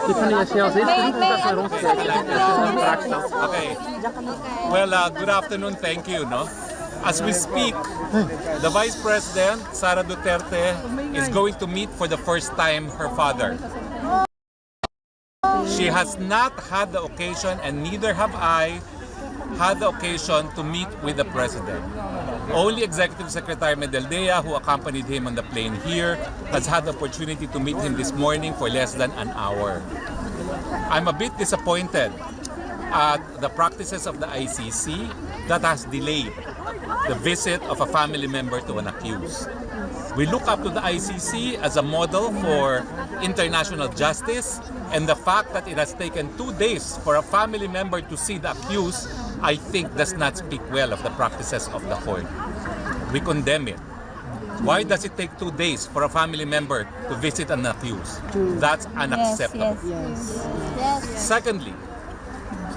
Okay. Well, good afternoon. Thank you. No, as we speak, the Vice President Sara Duterte is going to meet for the first time her father. She has not had the occasion, and neither have I had the occasion to meet with the President. Only Executive Secretary Medeldea, who accompanied him on the plane here, has had the opportunity to meet him this morning for less than an hour. I'm a bit disappointed at the practices of the ICC that has delayed the visit of a family member to an accused. We look up to the ICC as a model for international justice, and the fact that it has taken 2 days for a family member to see the accused, I think, does not speak well of the practices of the court. We condemn it. Why does it take 2 days for a family member to visit an accused? That's unacceptable. Yes. Secondly,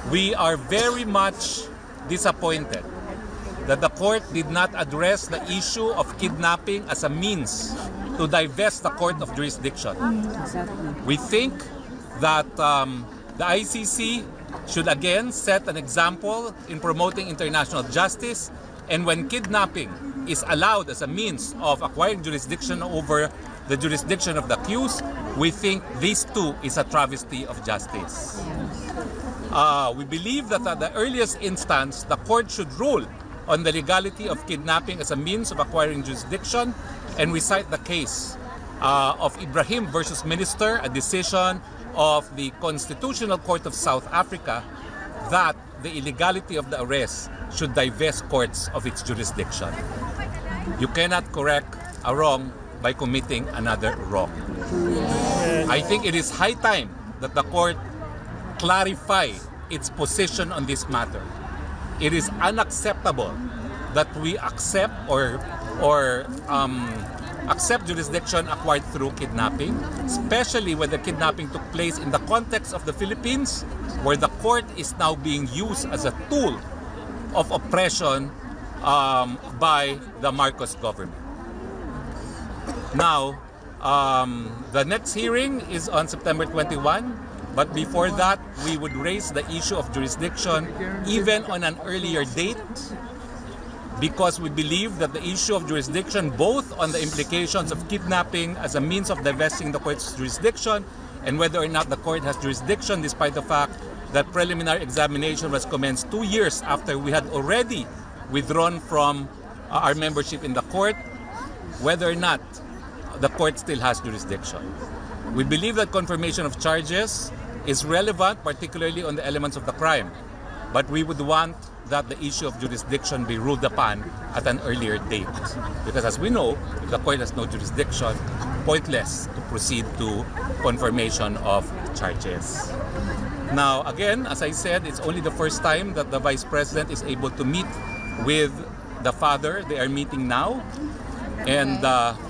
we are very much disappointed that the court did not address the issue of kidnapping as a means to divest the court of jurisdiction. We think that the ICC should again set an example in promoting international justice, and when kidnapping is allowed as a means of acquiring jurisdiction over the jurisdiction of the accused, we think this too is a travesty of justice. We believe that at the earliest instance, the court should rule on the legality of kidnapping as a means of acquiring jurisdiction, and we cite the case of Ibrahim versus Minister, a decision of the Constitutional Court of South Africa, that the illegality of the arrest should divest courts of its jurisdiction. You cannot correct a wrong by committing another wrong. I think it is high time that the court clarify its position on this matter. It is unacceptable that we accept accept jurisdiction acquired through kidnapping, especially when the kidnapping took place in the context of the Philippines, where the court is now being used as a tool of oppression by the Marcos government. Now, the next hearing is on September 21. But before that, we would raise the issue of jurisdiction even on an earlier date, because we believe that the issue of jurisdiction, both on the implications of kidnapping as a means of divesting the court's jurisdiction, and whether or not the court has jurisdiction, despite the fact that preliminary examination was commenced 2 years after we had already withdrawn from our membership in the court, whether or not the court still has jurisdiction. We believe that confirmation of charges is relevant, particularly on the elements of the crime. But we would want that the issue of jurisdiction be ruled upon at an earlier date. Because as we know, if the court has no jurisdiction, pointless to proceed to confirmation of charges. Now, again, as I said, it's only the first time that the Vice President is able to meet with the father. They are meeting now. And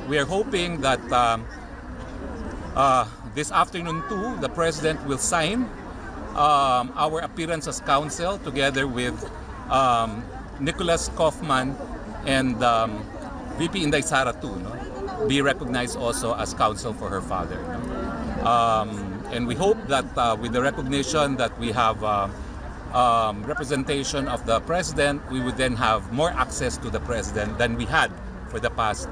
we are hoping that this afternoon too, the President will sign our appearance as counsel together with Nicholas Kaufman and VP Inday Sara too, no? Be recognized also as counsel for her father. And we hope that with the recognition that we have representation of the President, we would then have more access to the President than we had for the past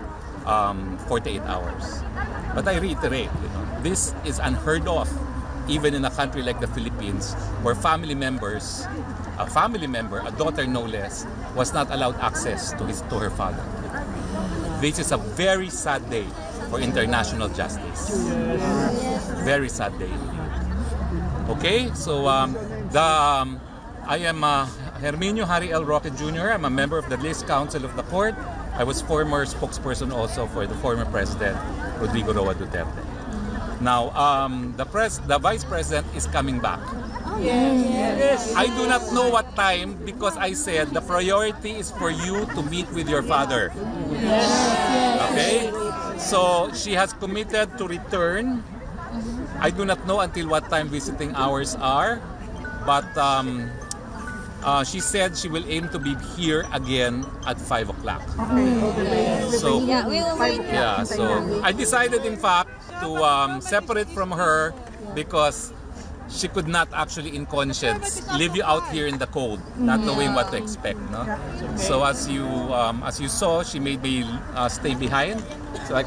48 hours. But I reiterate, this is unheard of, even in a country like the Philippines, where family members, a family member, a daughter no less, was not allowed access to her father. This is a very sad day for international justice. Very sad day. Okay, so I am Hary Roque Jr. I'm a member of the List Council of the Court. I was former spokesperson also for the former President, Rodrigo Duterte. Now, the Vice President is coming back. Yes. I do not know what time, because I said the priority is for you to meet with your father. Okay? So she has committed to return. I do not know until what time visiting hours are, but she said she will aim to be here again at 5 o'clock. Okay. So Yeah, we will wait. yeah, so I decided, in fact, to separate from her because she could not actually in conscience leave you out here in the cold, not knowing what to expect. No? So as you saw, she made me stay behind, so I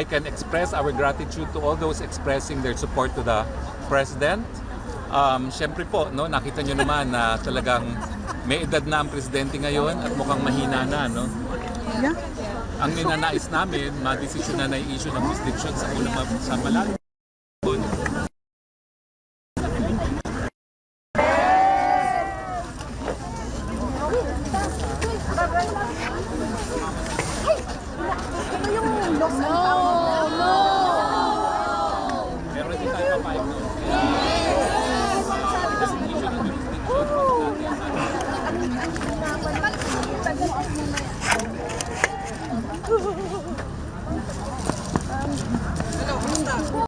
can express our gratitude to all those expressing their support to the President. Siyempre po, no, nakita nyo naman na talagang may edad na ang Presidente ngayon at mukhang mahina na. No? Ang ninanais namin, madesisyon na i-issue ng jurisdiction sa malalim.